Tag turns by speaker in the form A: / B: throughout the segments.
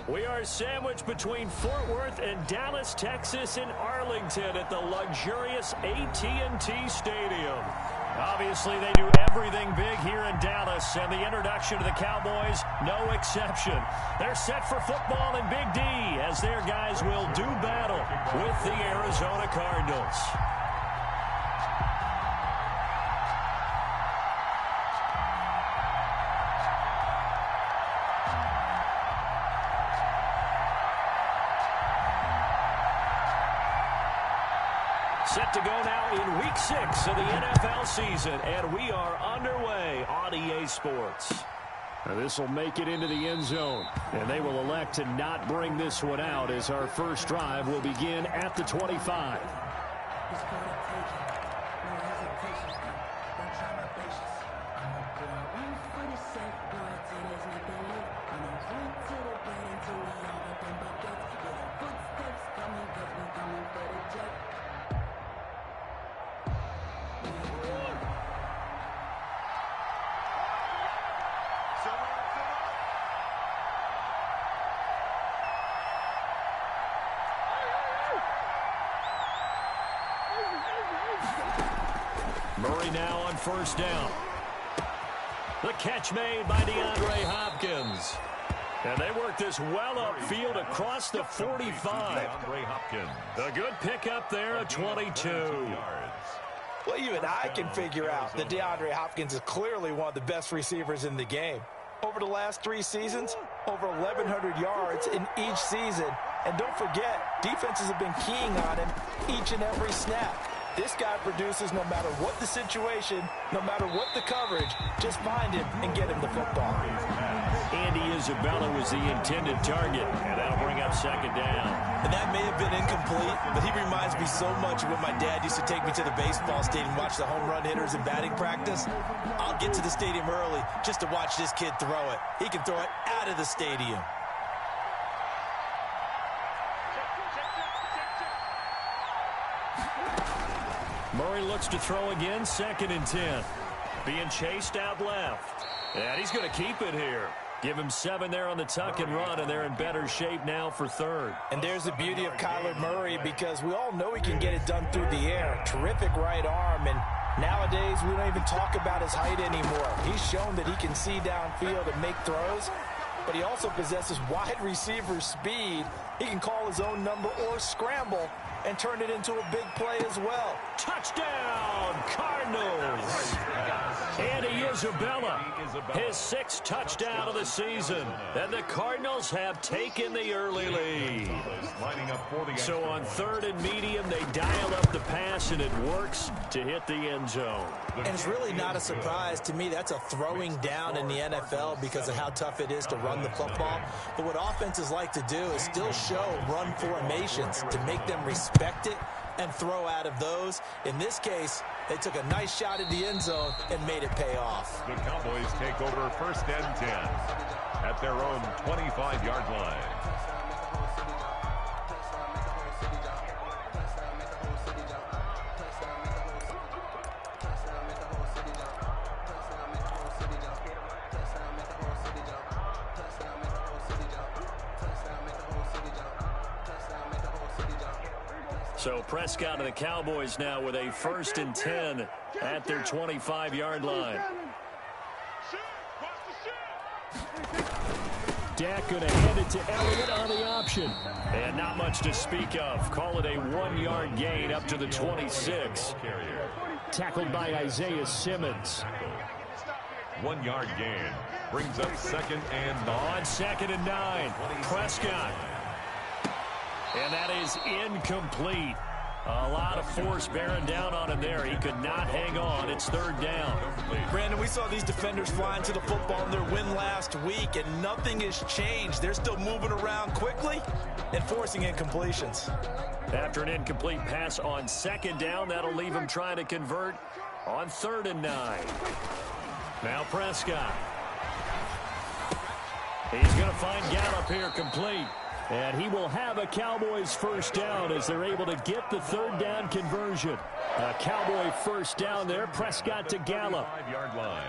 A: We are sandwiched between Fort Worth and Dallas, Texas, and Arlington at the luxurious AT&T Stadium. Obviously, they do everything big here in Dallas, and the introduction to the Cowboys, no exception. They're set for football in Big D as their guys will do battle with the Arizona Cardinals. Set to go now in Week 6 of the NFL season, and we are underway on EA Sports. This will make it into the end zone, and they will elect to not bring this one out as our first drive will begin at the 25. Murray now on first down. The catch made by DeAndre Hopkins. And they work this well upfield across the 45. DeAndre Hopkins. A good pickup there at 22.
B: Well, even I can figure out that DeAndre Hopkins is clearly one of the best receivers in the game. Over the last 3 seasons, over 1,100 yards in each season. And don't forget, defenses have been keying on him each and every snap. This guy produces no matter what the situation, no matter what the coverage. Just find him and get him the football.
A: Andy Isabella was the intended target, and that'll bring up second down.
C: And that may have been incomplete, but he reminds me so much of when my dad used to take me to the baseball stadium and watch the home run hitters in batting practice. I'll get to the stadium early just to watch this kid throw it. He can throw it out of the stadium.
A: Murray looks to throw again, 2nd and 10. Being chased out left. And he's going to keep it here. Give him 7 there on the tuck and run, and they're in better shape now for 3rd.
B: And there's the beauty of Kyler Murray, because we all know he can get it done through the air. Terrific right arm, and nowadays we don't even talk about his height anymore. He's shown that he can see downfield and make throws, but he also possesses wide receiver speed. He can call his own number or scramble and turn it into a big play as well.
A: Touchdown, Cardinals! Andy Isabella, his 6th touchdown of the season. And the Cardinals have taken the early lead. So on 3rd and medium, they dial up the pass, and it works to hit the end zone.
C: And it's really not a surprise to me. That's a throwing down in the NFL because of how tough it is to run the football. But what offenses like to do is still show run formations to make them respect it and throw out of those. In this case, they took a nice shot at the end zone and made it pay off.
D: The Cowboys take over 1st and 10 at their own 25-yard line.
A: So Prescott and the Cowboys now with a 1st and 10 at their 25-yard line. Dak going to hand it to Elliott on the option. And not much to speak of. Call it a 1-yard gain up to the 26. Tackled by Isaiah Simmons.
D: 1-yard gain brings up 2nd and 9.
A: On 2nd and 9, Prescott. And that is incomplete. A lot of force bearing down on him there. He could not hang on. It's 3rd down.
C: Brandon, we saw these defenders flying to the football in their win last week, and nothing has changed. They're still moving around quickly and forcing incompletions.
A: After an incomplete pass on 2nd down, that'll leave him trying to convert on 3rd and 9. Now Prescott. He's going to find Gallup here complete. And he will have a Cowboys 1st down as they're able to get the 3rd down conversion. A Cowboy 1st down there. Prescott to Gallup.
D: 5-yard line.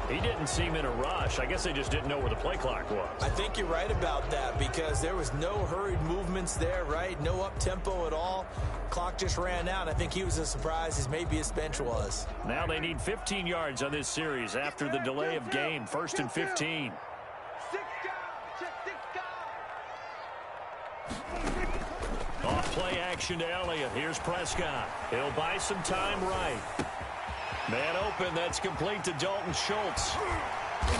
A: He didn't seem in a rush. I guess they just didn't know where the play clock was.
C: I think you're right about that because there was no hurried movements there, right? No up-tempo at all. Clock just ran out. I think he was as surprised as maybe his bench was.
A: Now they need 15 yards on this series after the delay of game. 1st and 15. Off play action to Elliott. Here's Prescott. He'll buy some time right. Man open. That's complete to Dalton Schultz.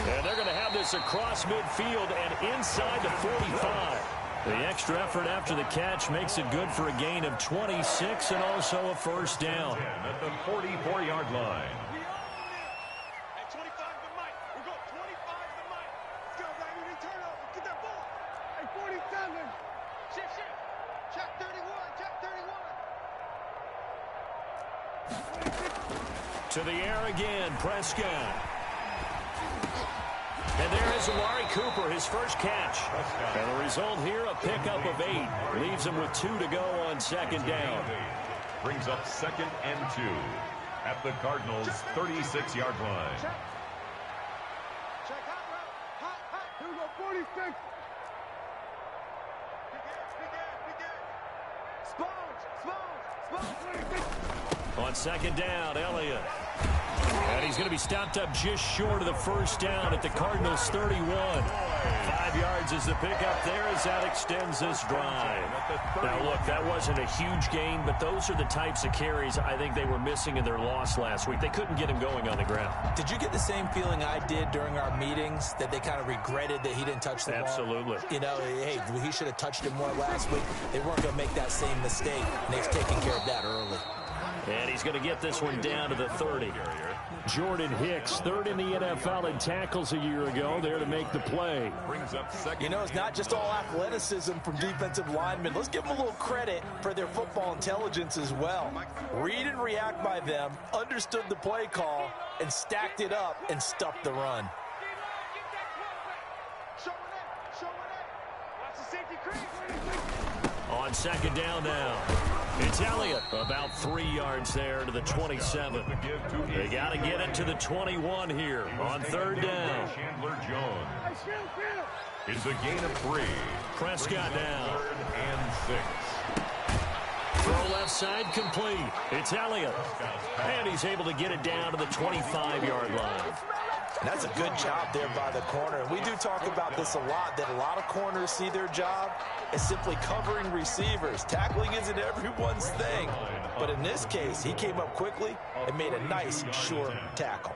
A: And they're going to have this across midfield and inside the 45. The extra effort after the catch makes it good for a gain of 26 and also a first down.
D: At the 44-yard line.
A: To the air again, Prescott. And there is Amari Cooper, his first catch. And the result here, a pickup of 8. Leaves him with 2 to go on second down.
D: Brings up 2nd and 2 at the Cardinals' 36-yard line.
E: Check hot. Here we go, 46.
A: On second down, Elliott. And he's going to be stopped up just short of the first down at the Cardinals' 31. 5 yards is the pickup there as that extends this drive. Now, look, that wasn't a huge gain, but those are the types of carries I think they were missing in their loss last week. They couldn't get him going on the ground.
C: Did you get the same feeling I did during our meetings, that they kind of regretted that he didn't touch the ball?
A: Absolutely.
C: You know, hey, he should have touched it more last week. They weren't going to make that same mistake, and they've taken care of that early.
A: And he's going to get this one down to the 30. Jordan Hicks, 3rd in the NFL in tackles a year ago, there to make the play.
C: You know, it's not just all athleticism from defensive linemen. Let's give them a little credit for their football intelligence as well. Read and react by them, understood the play call, and stacked it up and stuffed the run.
A: On second down now. It's Elliott, about 3 yards there to the 27. They got to get it to the 21 here on third down.
D: Chandler Jones. It's a gain of 3.
A: Prescott now.
D: 3rd and 6.
A: Throw left side complete. It's Elliott. And he's able to get it down to the 25-yard line.
C: That's a good job there by the corner. And we do talk about this a lot, that a lot of corners see their job as simply covering receivers. Tackling isn't everyone's thing. But in this case, he came up quickly and made a nice, sure tackle.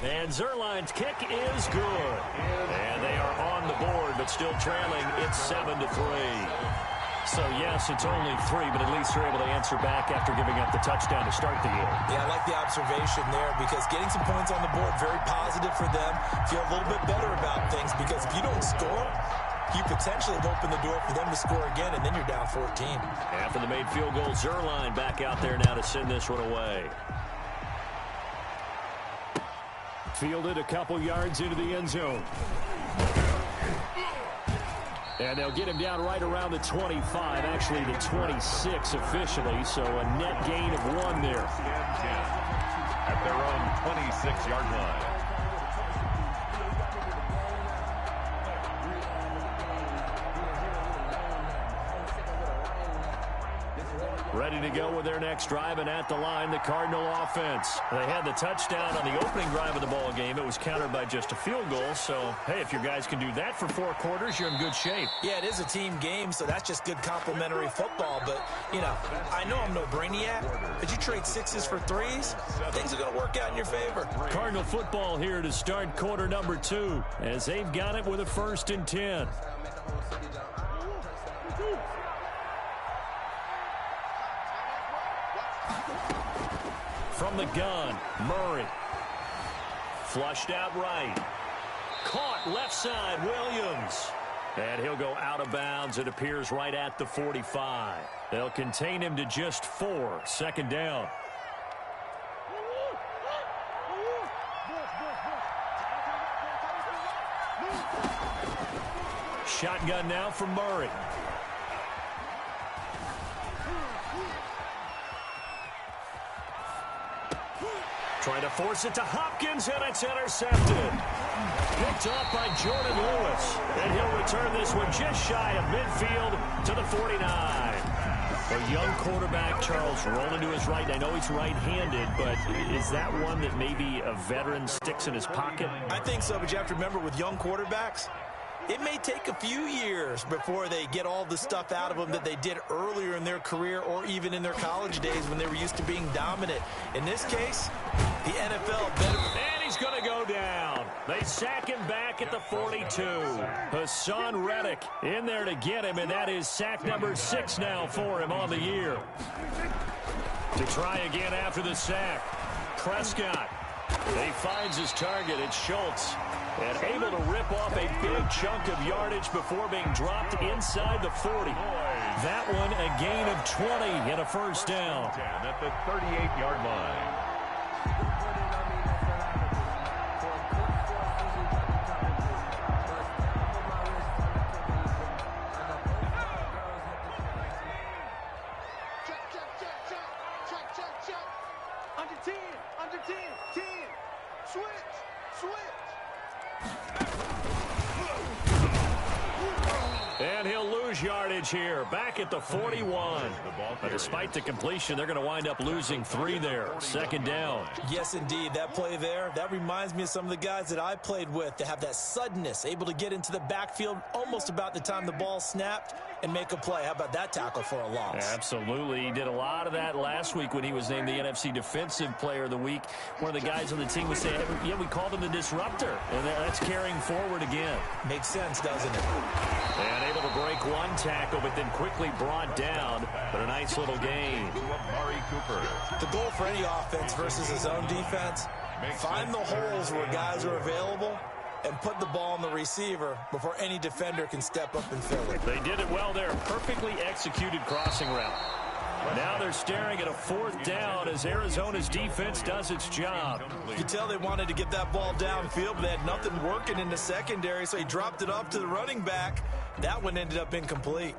A: And Zerline's kick is good. And they are on the board, but still trailing. It's 7-3. So, yes, it's only 3, but at least they're able to answer back after giving up the touchdown to start the game.
C: Yeah, I like the observation there because getting some points on the board, very positive for them. Feel a little bit better about things because if you don't score, you potentially have opened the door for them to score again, and then you're down 14.
A: After the made field goal, Zerline back out there now to send this one away. Fielded a couple yards into the end zone. And they'll get him down right around the 25, actually the 26 officially, so a net gain of 1 there.
D: At their own 26-yard line.
A: Ready to go with their next drive, and at the line, the Cardinal offense. They had the touchdown on the opening drive of the ball game. It was countered by just a field goal, so, hey, if your guys can do that for 4 quarters, you're in good shape.
C: Yeah, it is a team game, so that's just good complementary football. But, you know, I know I'm no brainiac, but you trade 6s for 3s, things are going to work out in your favor.
A: Cardinal football here to start quarter number 2, as they've got it with a 1st and 10. From the gun, Murray. Flushed out right. Caught left side, Williams. And he'll go out of bounds. It appears right at the 45. They'll contain him to just 4. Second down. Shotgun now for Murray. Trying to force it to Hopkins, and it's intercepted. Picked off by Jordan Lewis. And he'll return this one just shy of midfield to the 49. A young quarterback, Charles, rolling to his right. I know he's right-handed, but is that one that maybe a veteran sticks in his pocket?
C: I think so, but you have to remember with young quarterbacks, it may take a few years before they get all the stuff out of them that they did earlier in their career or even in their college days when they were used to being dominant. In this case, the NFL better.
A: And he's going to go down. They sack him back at the 42. Hassan Reddick in there to get him, and that is sack number 6 now for him on the year. To try again after the sack, Prescott. He finds his target. It's Schultz. And able to rip off a big chunk of yardage before being dropped inside the 40. That one a gain of 20 and a first down.
D: At the 38-yard line.
E: Under 10, under 10, 10. Switch, switch.
A: And he'll lose yardage here. Back at the 41. But despite the completion, they're going to wind up losing 3 there. Second down.
C: Yes, indeed. That play there, that reminds me of some of the guys that I played with to have that suddenness, able to get into the backfield almost about the time the ball snapped and make a play. How about that tackle for a loss?
A: Absolutely. He did a lot of that last week when he was named the NFC Defensive Player of the Week. One of the guys on the team would say, hey, yeah, we called him the disruptor. And that's carrying forward again.
C: Makes sense, doesn't it?
A: And able to break one tackle, but then quickly brought down. But a nice little gain.
C: The goal for any offense versus his own defense, find the holes where guys are available and put the ball on the receiver before any defender can step up and fill it.
A: They did it well there. Perfectly executed crossing route. Now they're staring at a 4th down as Arizona's defense does its job.
C: You can tell they wanted to get that ball downfield, but they had nothing working in the secondary, so he dropped it off to the running back. That one ended up incomplete.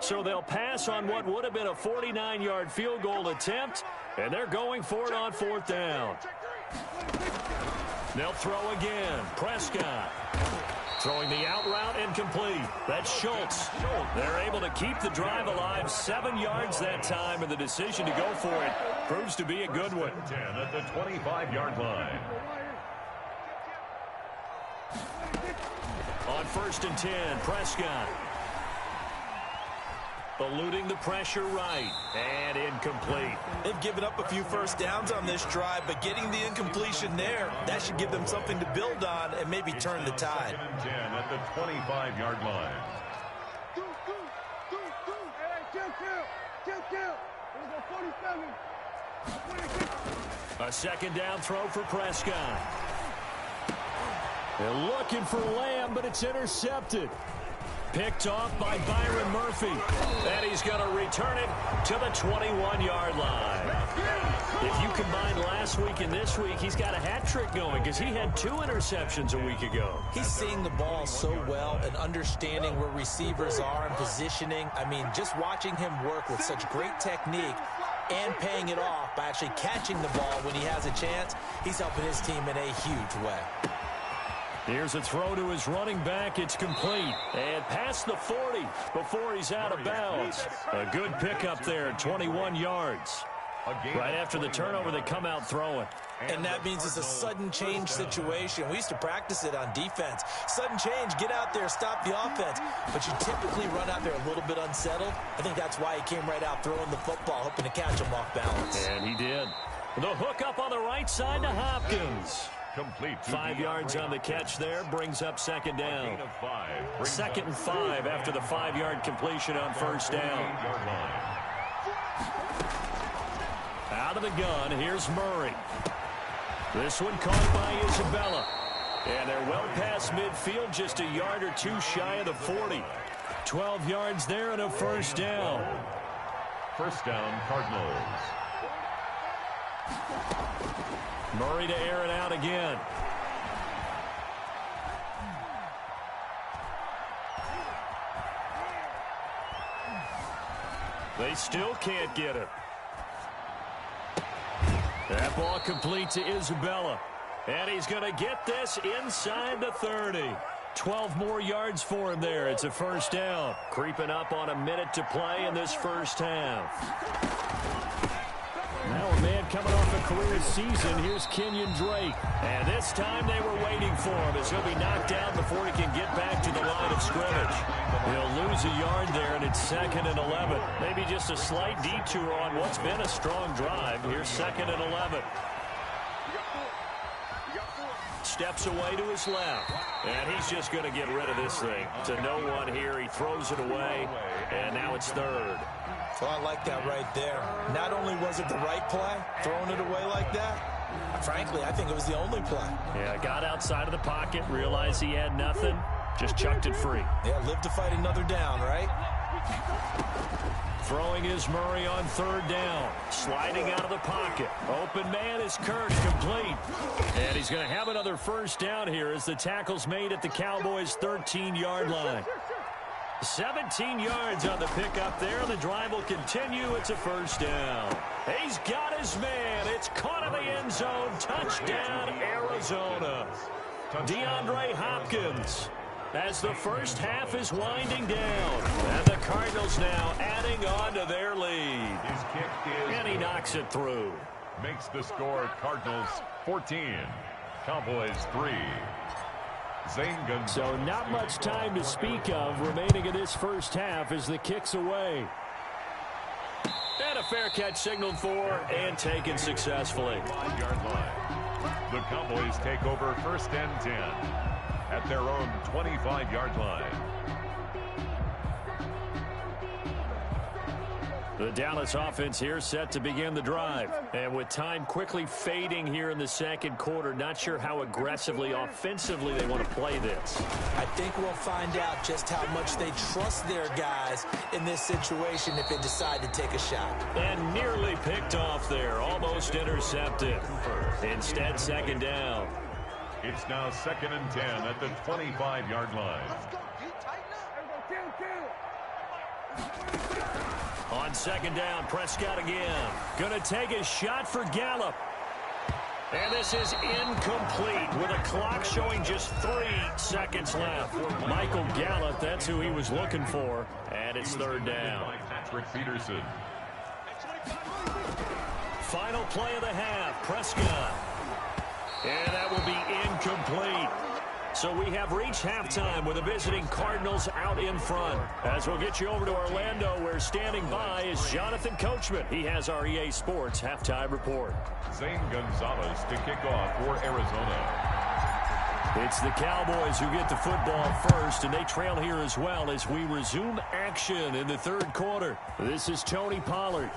A: So they'll pass on what would have been a 49-yard field goal attempt, and they're going for it on 4th down. They'll throw again. Prescott throwing the out route incomplete. That's Schultz. They're able to keep the drive alive. 7 yards that time, and the decision to go for it proves to be a good one.
D: 10 at the 25-yard line.
A: On 1st and 10, Prescott. Eluding the pressure right. And incomplete.
C: They've given up a few first downs on this drive, but getting the incompletion there, that should give them something to build on and maybe turn the tide.
D: 10 at the 25-yard line.
A: A second down throw for Prescott. They're looking for Lamb, but it's intercepted. Picked off by Byron Murphy. And he's going to return it to the 21-yard line. If you combine last week and this week, he's got a hat trick going because he had 2 interceptions a week ago.
C: He's seeing the ball so well and understanding where receivers are and positioning. I mean, just watching him work with such great technique and paying it off by actually catching the ball when he has a chance, he's helping his team in a huge way.
A: Here's a throw to his running back. It's complete. And past the 40 before he's out of bounds. A good pickup there, 21 yards. Right after the turnover, they come out throwing.
C: And that means it's a sudden change situation. We used to practice it on defense. Sudden change, get out there, stop the offense. But you typically run out there a little bit unsettled. I think that's why he came right out throwing the football, hoping to catch him off balance.
A: And he did. The hook up on the right side to Hopkins.
D: Complete.
A: 5 yards on the catch there, brings up second down. 2nd and 5 after the 5-yard completion on first down. Out of the gun, here's Murray. This one caught by Isabella. And they're well past midfield, just a yard or two shy of the 40. 12 yards there and a first down.
D: First down, Cardinals.
A: Murray to air it out again. They still can't get it. That ball complete to Isabella. And he's going to get this inside the 30. 12 more yards for him there. It's a first down. Creeping up on a minute to play in this first half. Now a man coming off a career season. Here's Kenyon Drake. And this time they were waiting for him as he'll be knocked down before he can get back to the line of scrimmage. He'll lose a yard there, and it's 2nd and 11. Maybe just a slight detour on what's been a strong drive. Here's 2nd and 11. Steps away to his left. And he's just going to get rid of this thing. To no one here. He throws it away. And now it's 3rd.
C: So I like that right there. Not only was it the right play, throwing it away like that, frankly, I think it was the only play.
A: Yeah, got outside of the pocket, realized he had nothing, just chucked it free.
C: Yeah, live to fight another down, right?
A: Throwing is Murray on 3rd down. Sliding out of the pocket. Open man is Kirk, complete. And he's going to have another first down here as the tackle's made at the Cowboys' 13-yard line. 17 yards on the pickup there. The drive will continue. It's a first down. He's got his man. It's caught in the end zone. Touchdown, Arizona. DeAndre Hopkins as the first half is winding down. And the Cardinals now adding on to their lead.
D: His kick is
A: and he knocks it through.
D: Makes the score Cardinals 14, Cowboys 3.
A: So not much time to speak of remaining in this first half as the kick's away. And a fair catch signaled for and taken successfully.
D: 5-yard line. The Cowboys take over 1st and 10 at their own 25-yard line.
A: The Dallas offense here set to begin the drive. And with time quickly fading here in the second quarter, not sure how aggressively, offensively they want to play this.
C: I think we'll find out just how much they trust their guys in this situation if they decide to take a shot.
A: And nearly picked off there, almost intercepted. Instead, 2nd down.
D: It's now 2nd and 10 at the 25-yard line.
A: On 2nd down, Prescott again. Going to take a shot for Gallup. And this is incomplete with a clock showing just 3 seconds left. Michael Gallup, that's who he was looking for. And it's 3rd down.
D: Patrick Peterson.
A: Final play of the half, Prescott. And that will be incomplete. So we have reached halftime with the visiting Cardinals out in front. As we'll get you over to Orlando, where standing by is Jonathan Coachman. He has our EA Sports halftime report.
D: Zane Gonzalez to kick off for Arizona.
A: It's the Cowboys who get the football first, and they trail here as well as we resume action in the 3rd quarter. This is Tony Pollard.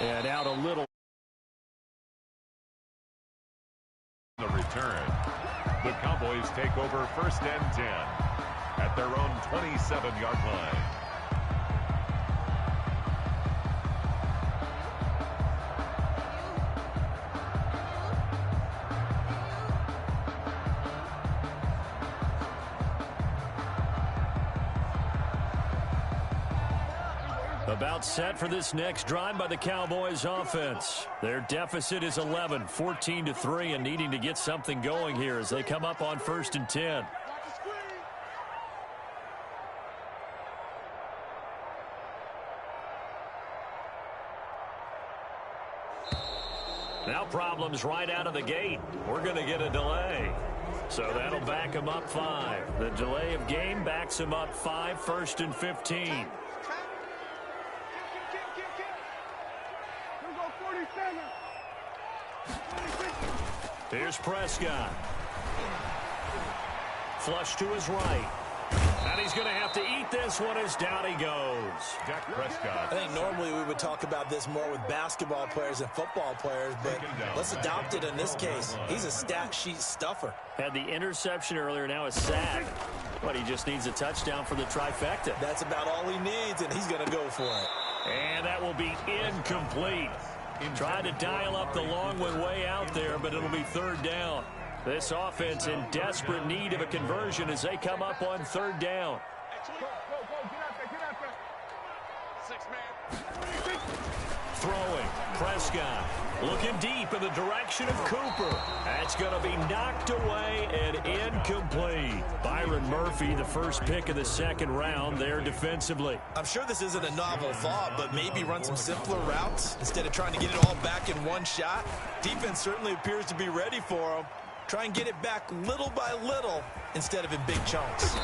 A: And out a little.
D: The return. The Cowboys take over 1st and 10 at their own 27-yard line.
A: About set for this next drive by the Cowboys offense. Their deficit is 11, 14-3, and needing to get something going here as they come up on 1st and 10. Now problems right out of the gate. We're going to get a delay. So that'll back them up 5. The delay of game backs them up 5, 1st and 15. Here's Prescott. Flush to his right. And he's going to have to eat this one as down he goes.
D: Dak Prescott.
C: I think normally we would talk about this more with basketball players and football players, but let's adopt it in this case. He's a stat sheet stuffer.
A: Had the interception earlier, now a sack. But he just needs a touchdown for the trifecta.
C: That's about all he needs, and he's going to go for it.
A: And that will be incomplete. Tried to dial up the long one way out there, but it'll be third down. This offense in desperate need of a conversion as they come up on third down. Throwing, Prescott looking deep in the direction of Cooper. That's going to be knocked away and incomplete. Byron Murphy, the first pick of the second round there defensively.
C: I'm sure this isn't a novel thought, but maybe run some simpler routes instead of trying to get it all back in one shot. Defense certainly appears to be ready for him. Try and get it back little by little instead of in big chunks.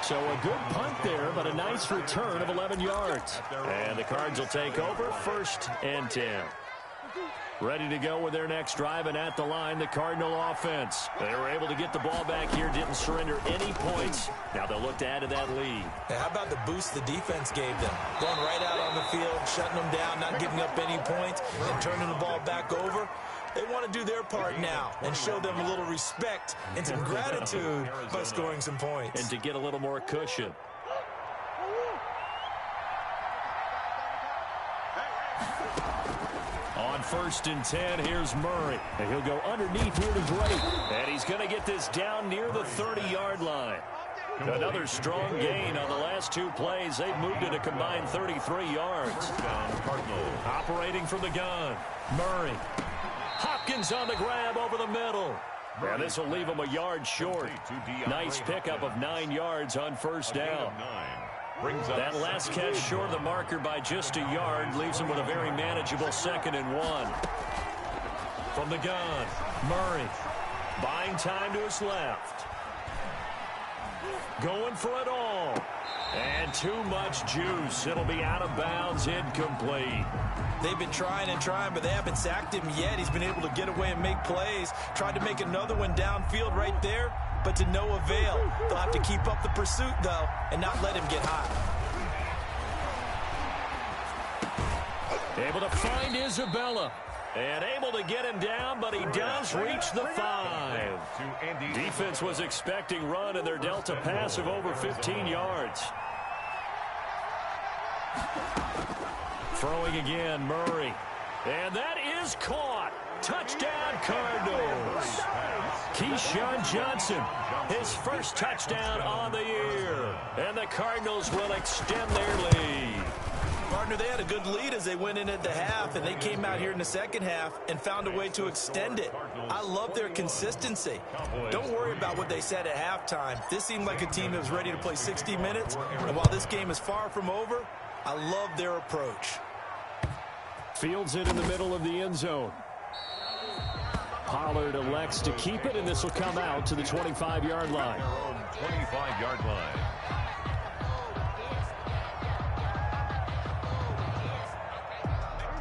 A: So a good punt there, but a nice return of 11 yards. And the Cards will take over, 1st and 10. Ready to go with their next drive, and at the line, the Cardinal offense. They were able to get the ball back here, didn't surrender any points. Now they'll look to add to that lead.
C: Hey, how about the boost the defense gave them? Going right out on the field, shutting them down, not giving up any points, and turning the ball back over. They want to do their part now and show them a little respect and some gratitude by scoring some points.
A: And to get a little more cushion. On 1st and 10, here's Murray. And he'll go underneath here to Drake. And he's going to get this down near the 30-yard line. Another strong gain on the last 2 plays. They've moved it a combined 33 yards. Operating from the gun, Murray. Hopkins on the grab over the middle. And this will leave him a yard short. Nice pickup of 9 yards on 1st down. That last catch short of the marker by just a yard leaves him with a very manageable 2nd and 1. From the gun, Murray buying time to his left. Going for it all. And too much juice. It'll be out of bounds, incomplete.
C: They've been trying and trying, but they haven't sacked him yet. He's been able to get away and make plays. Tried to make another one downfield right there, but to no avail. They'll have to keep up the pursuit, though, and not let him get hot.
A: Able to find Isabella. And able to get him down, but he does reach the 5. Defense was expecting run, and their delta pass of over 15 yards. Throwing again, Murray. And that is caught. Touchdown, Cardinals. Keyshawn Johnson, his first touchdown on the year. And the Cardinals will extend their lead.
C: Partner, they had a good lead as they went in at the half, and they came out here in the second half and found a way to extend it. I love their consistency. Don't worry about what they said at halftime. This seemed like a team that was ready to play 60 minutes, and while this game is far from over, I love their approach.
A: Fields it in the middle of the end zone. Pollard elects to keep it, and this will come out to the 25-yard line.
D: 25-yard line.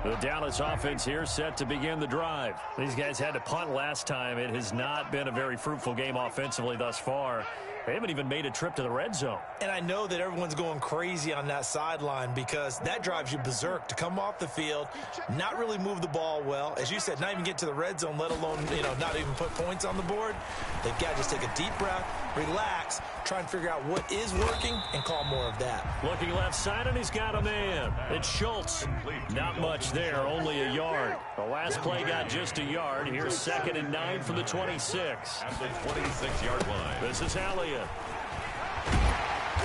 A: The Dallas offense here set to begin the drive. These guys had to punt last time. It has not been a very fruitful game offensively thus far. They haven't even made a trip to the red zone.
C: And I know that everyone's going crazy on that sideline because that drives you berserk to come off the field, not really move the ball well. As you said, not even get to the red zone, let alone, not even put points on the board. They've got to just take a deep breath, relax, try and figure out what is working and call more of that.
A: Looking left side, and he's got a man. It's Schultz. Not much there, only a yard. The last play got just a yard. Here's 2nd and 9 from the 26.
D: At the 26-yard line.
A: This is Elliott.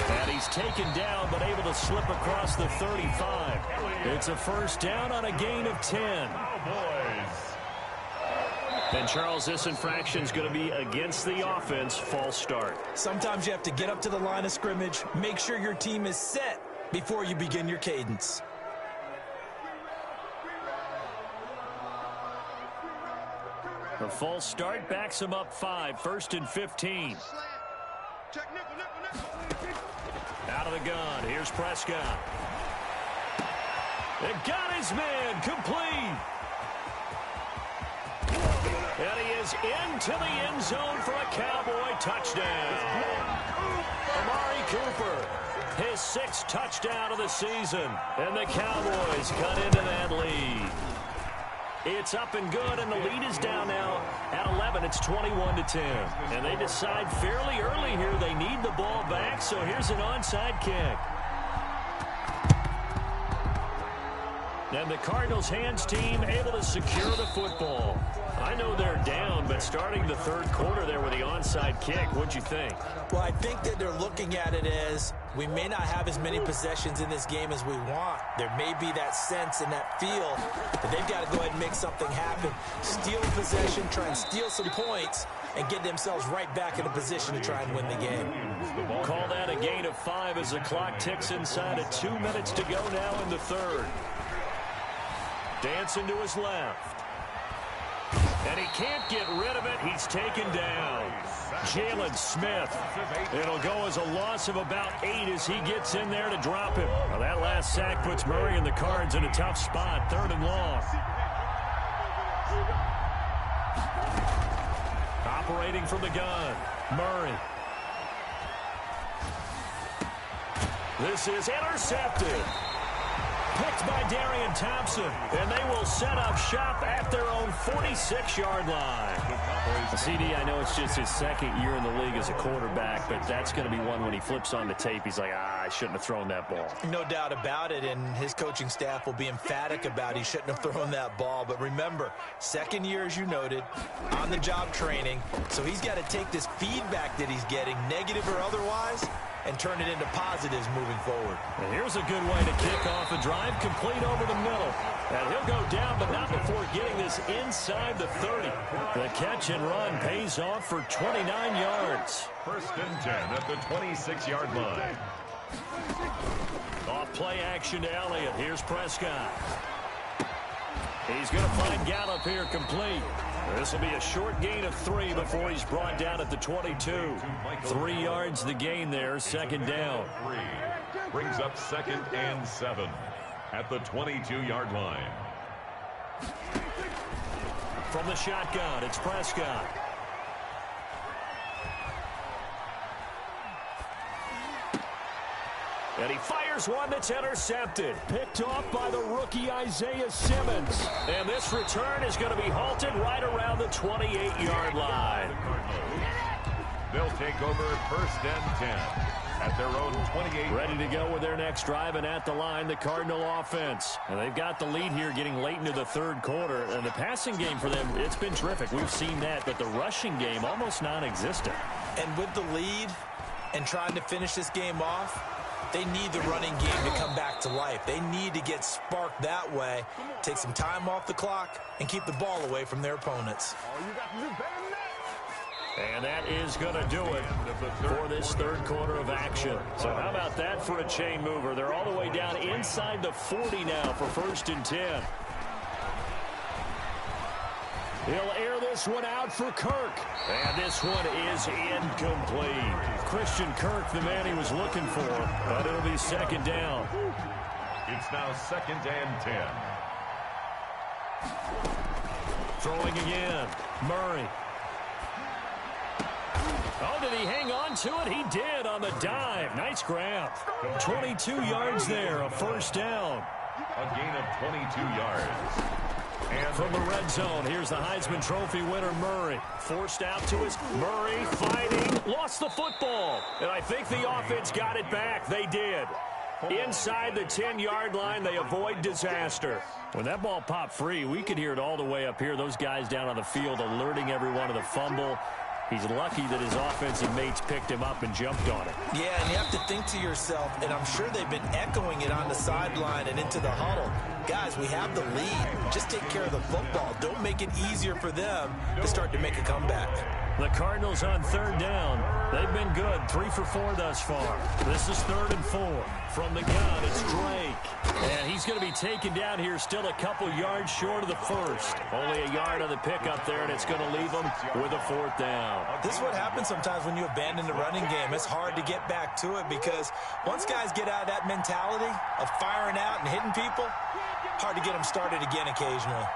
A: And he's taken down, but able to slip across the 35. It's a 1st down on a gain of 10. And Charles, this infraction is going to be against the offense. False start.
C: Sometimes you have to get up to the line of scrimmage, make sure your team is set before you begin your cadence.
A: The false start backs him up 5. 1st and 15. Out of the gun. Here's Prescott. It got his man complete. And he is is into the end zone for a Cowboy touchdown. Amari Cooper, his 6th touchdown of the season, and the Cowboys cut into that lead. It's up and good, and the lead is down now at 11. It's 21-10. And they decide fairly early here they need the ball back, so here's an onside kick. And the Cardinals' hands team able to secure the football. I know they're down, but starting the third quarter there with the onside kick, what'd you think?
C: Well, I think that they're looking at it as we may not have as many possessions in this game as we want. There may be that sense and that feel that they've got to go ahead and make something happen. Steal possession, try and steal some points, and get themselves right back in a position to try and win the game.
A: Call that a gain of 5 as the clock ticks inside of 2 minutes to go now in the third. Dancing to his left. And he can't get rid of it. He's taken down. Jalen Smith. It'll go as a loss of about 8 as he gets in there to drop him. Well, that last sack puts Murray and the Cards in a tough spot. 3rd and long. Operating from the gun. Murray. This is intercepted. Picked by Darian Thompson, and they will set up shop at their own 46-yard line. CD, I know it's just his 2nd year in the league as a quarterback, but that's going to be one when he flips on the tape, he's like, I shouldn't have thrown that ball.
C: No doubt about it, and his coaching staff will be emphatic about he shouldn't have thrown that ball. But remember, 2nd year, as you noted, on-the-job training, so he's got to take this feedback that he's getting, negative or otherwise, and turn it into positives moving forward.
A: And here's a good way to kick off a drive, complete over the middle. And he'll go down, but not before getting this inside the 30. The catch and run pays off for 29 yards.
D: 1st and 10 at the 26-yard line.
A: Off play action to Elliott. Here's Prescott. He's going to find Gallup here complete. This will be a short gain of 3 before he's brought down at the 22. 3 yards the gain there, 2nd down.
D: Brings up 2nd and 7 at the 22-yard line.
A: From the shotgun, it's Prescott. And he fires one that's intercepted. Picked off by the rookie Isaiah Simmons. And this return is going to be halted right around the 28-yard line.
D: They'll take over 1st and 10 at their own 28.
A: Ready to go with their next drive, and at the line, the Cardinal offense. And they've got the lead here getting late into the 3rd quarter. And the passing game for them, it's been terrific. We've seen that, but the rushing game almost non-existent.
C: And with the lead and trying to finish this game off, they need the running game to come back to life. They need to get sparked that way, take some time off the clock, and keep the ball away from their opponents.
A: And that is going to do it for this 3rd quarter of action. So how about that for a chain mover? They're all the way down inside the 40 now for 1st and 10. He'll air this one out for Kirk. And this one is incomplete. Christian Kirk, the man he was looking for, but it'll be 2nd down.
D: It's now 2nd and 10.
A: Throwing again. Murray. Oh, did he hang on to it? He did on the dive. Nice grab. 22 yards there, a 1st down.
D: A gain of 22 yards.
A: And from the red zone, here's the Heisman Trophy winner, Murray. Forced out to his Murray fighting. Lost the football. And I think the offense got it back. They did. Inside the 10-yard line, they avoid disaster. When that ball popped free, we could hear it all the way up here. Those guys down on the field alerting everyone of the fumble. He's lucky that his offensive mates picked him up and jumped on it.
C: Yeah, and you have to think to yourself, and I'm sure they've been echoing it on the sideline and into the huddle. Guys, we have the lead. Just take care of the football. Don't make it easier for them to start to make a comeback.
A: The Cardinals on 3rd down. They've been good. 3 for 4 thus far. This is 3rd and 4. From the gun, it's Drake. And he's going to be taken down here still a couple yards short of the 1st. Only a yard on the pickup there, and it's going to leave them with a 4th down.
C: This is what happens sometimes when you abandon the running game. It's hard to get back to it because once guys get out of that mentality of firing out and hitting people, hard to get them started again occasionally.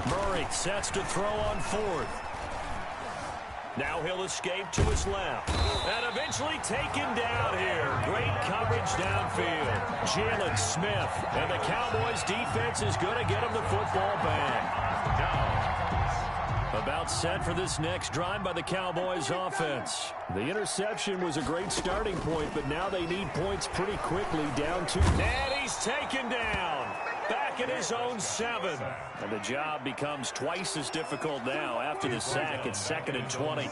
A: Murray sets to throw on fourth. Now he'll escape to his left. And eventually taken down here. Great coverage downfield. Jalen Smith. And the Cowboys defense is going to get him the football back. About set for this next drive by the Cowboys offense. The interception was a great starting point, but now they need points pretty quickly, down 2. And he's taken down. Back in his own 7. And the job becomes twice as difficult now after the sack at 2nd and 20.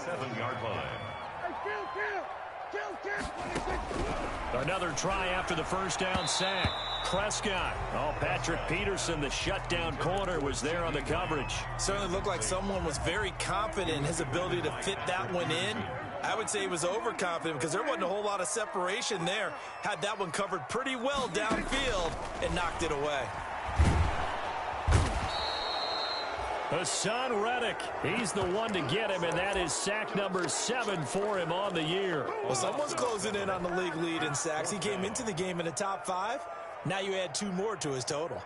A: Another try after the first down sack. Prescott. Oh, Patrick Peterson, the shutdown corner, was there on the coverage.
C: Certainly looked like someone was very confident in his ability to fit that one in. I would say he was overconfident because there wasn't a whole lot of separation there. Had that one covered pretty well downfield and knocked it away.
A: Hassan Reddick, he's the one to get him, and that is sack number 7 for him on the year.
C: Well, someone's closing in on the league lead in sacks. He came into the game in the top 5. Now you add 2 more to his total.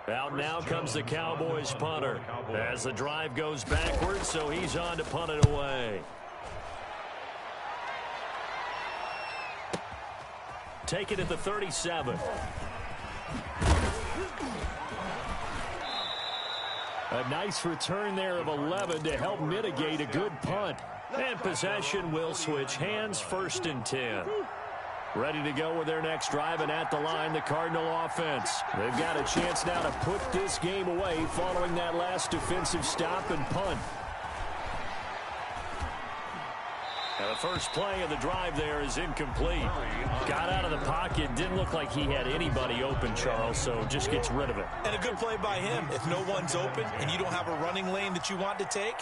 A: Out now comes the Cowboys punter as the drive goes backwards, so he's on to punt it away. Take it at the 37. A nice return there of 11 to help mitigate a good punt. And possession will switch hands, 1st and 10. Ready to go with their next drive, and at the line, the Cardinal offense. They've got a chance now to put this game away following that last defensive stop and punt. Now the first play of the drive there is incomplete. Got out of the pocket, didn't look like he had anybody open, Charles, so just gets rid of it.
C: And a good play by him. If no one's open and you don't have a running lane that you want to take,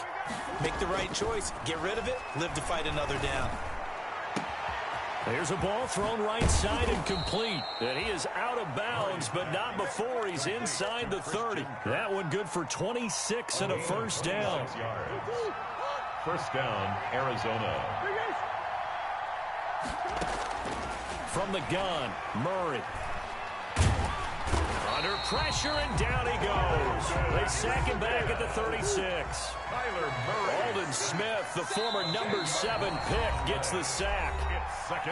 C: make the right choice. Get rid of it, live to fight another down.
A: There's a ball thrown right side and complete. And he is out of bounds, but not before he's inside the 30. That one good for 26 and a first down.
D: First down, Arizona.
A: From the gun, Murray. Under pressure, and down he goes. They sack him back at the 36. Aldon Smith, the former number 7 pick, gets the sack.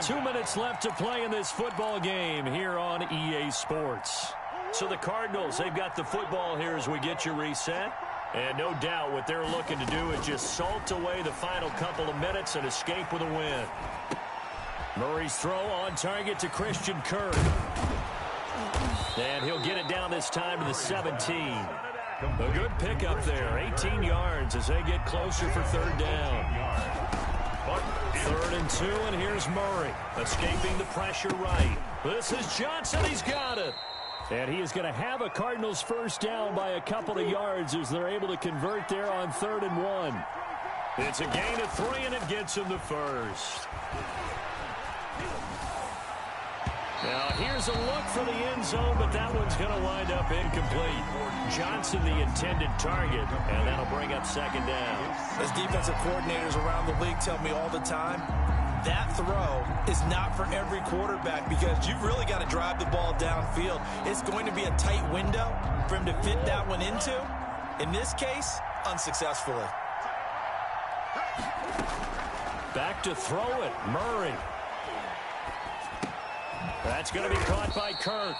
A: 2 minutes left to play in this football game here on EA Sports. So the Cardinals, they've got the football here as we get you reset. And no doubt what they're looking to do is just salt away the final couple of minutes and escape with a win. Murray's throw on target to Christian Kirk. And he'll get it down this time to the 17. A good pickup there, 18 yards as they get closer for 3rd down. 3rd and 2, and here's Murray, escaping the pressure right. This is Johnson, he's got it. And he is going to have a Cardinals first down by a couple of yards as they're able to convert there on 3rd and 1. It's a gain of 3, and it gets him the first. Now, here's a look for the end zone, but that one's going to wind up incomplete. Johnson, the intended target, and that'll bring up 2nd down.
C: As defensive coordinators around the league tell me all the time, that throw is not for every quarterback because you've really got to drive the ball downfield. It's going to be a tight window for him to fit that one into. In this case, unsuccessfully.
A: Back to throw it, Murray. That's going to be caught by Kirk.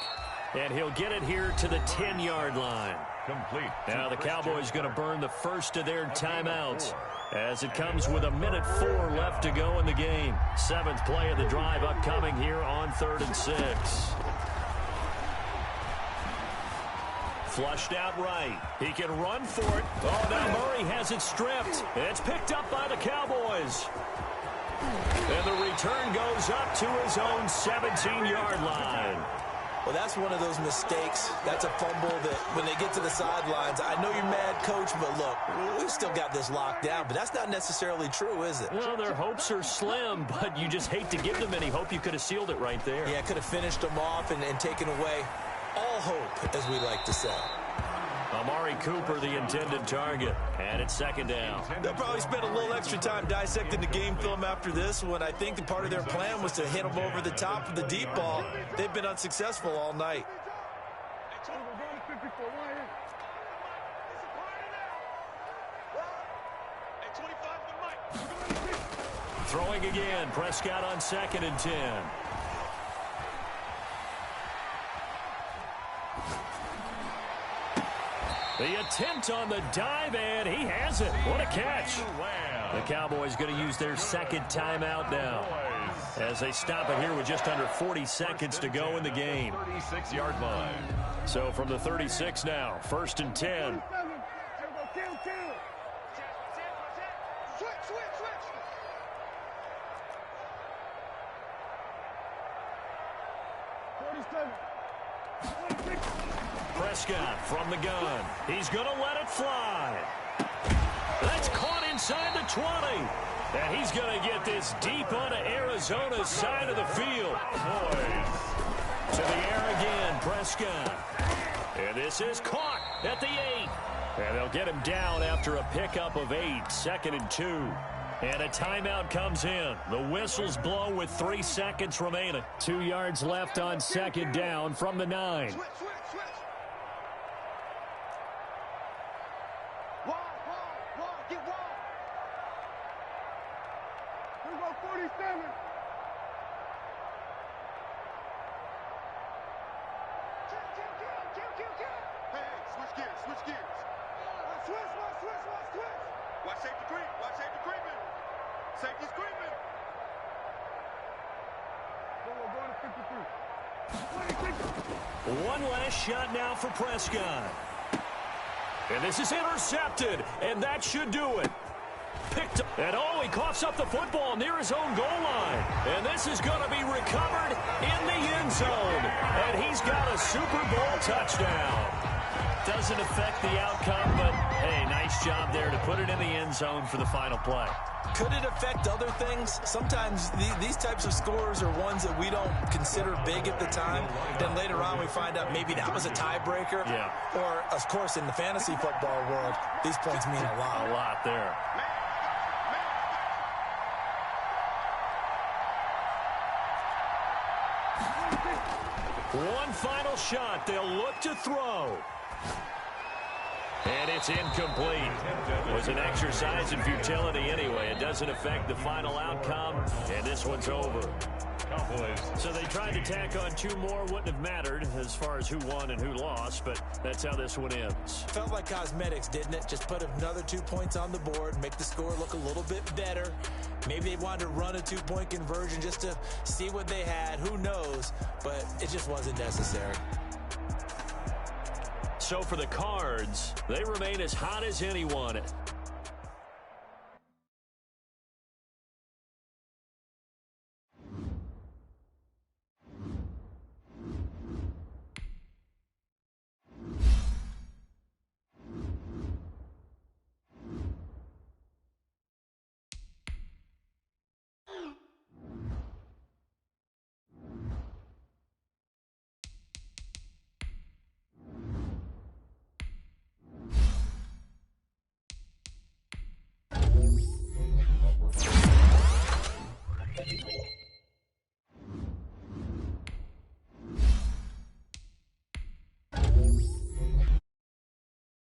A: And he'll get it here to the 10-yard line.
D: Complete.
A: Now the Cowboys going to burn the first of their timeouts as it comes with 1:04 left to go in the game. 7th play of the drive upcoming here on 3rd and 6. Flushed out right. He can run for it. Oh, now Murray has it stripped. It's picked up by the Cowboys. And the return goes up to his own 17-yard line.
C: Well, that's one of those mistakes. That's a fumble that when they get to the sidelines, I know you're mad, Coach, but look, we've still got this locked down. But that's not necessarily true, is it?
A: Well, their hopes are slim, but you just hate to give them any hope. You could have sealed it right there.
C: Yeah, could have finished them off and taken away all hope, as we like to say.
A: Amari Cooper, the intended target, and it's 2nd down.
C: They'll probably spend a little extra time dissecting the game film after this one. I think the part of their plan was to hit them over the top of the deep ball. They've been unsuccessful all night.
A: Throwing again. Prescott on 2nd and 10. The attempt on the dive, and he has it. What a catch. The Cowboys going to use their 2nd timeout now as they stop it here with just under 40 seconds to go in the game.
D: 36-yard line.
A: So from the 36 now, 1st and 10. Prescott from the gun. He's going to let it fly. That's caught inside the 20. And he's going to get this deep onto Arizona's side of the field. To the air again, Prescott. And this is caught at the 8. And they'll get him down after a pickup of 8, 2nd and 2. And a timeout comes in. The whistles blow with 3 seconds remaining. 2 yards left on 2nd down from the 9.
E: Switch. Wide, get wide. Here we go, 47. Kill. Hey, switch gears. Switch. Watch safety creeping. Safety's creeping. Going to 53.
A: One last shot now for Prescott. And this is intercepted, and that should do it. Picked up, and he coughs up the football near his own goal line. And this is going to be recovered in the end zone. And he's got a Super Bowl touchdown. Doesn't affect the outcome, but, hey, nice job there to put it in the end zone for the final play.
C: Could it affect other things? Sometimes these types of scores are ones that we don't consider big at the time. Then later on we find out maybe that was a tiebreaker.
A: Yeah.
C: Or, of course, in the fantasy football world, these points mean a lot.
A: A lot there. One final shot. They'll look to throw. And it's incomplete. It was an exercise in futility anyway. It doesn't affect the final outcome, and this one's over.
D: Cowboys.
A: So they tried to tack on 2 more. Wouldn't have mattered as far as who won and who lost, but that's how this one ends.
C: Felt like cosmetics, didn't it? Just put another 2 points on the board, make the score look a little bit better. Maybe they wanted to run a 2-point conversion just to see what they had. Who knows? But it just wasn't necessary.
A: So for the Cards, they remain as hot as anyone.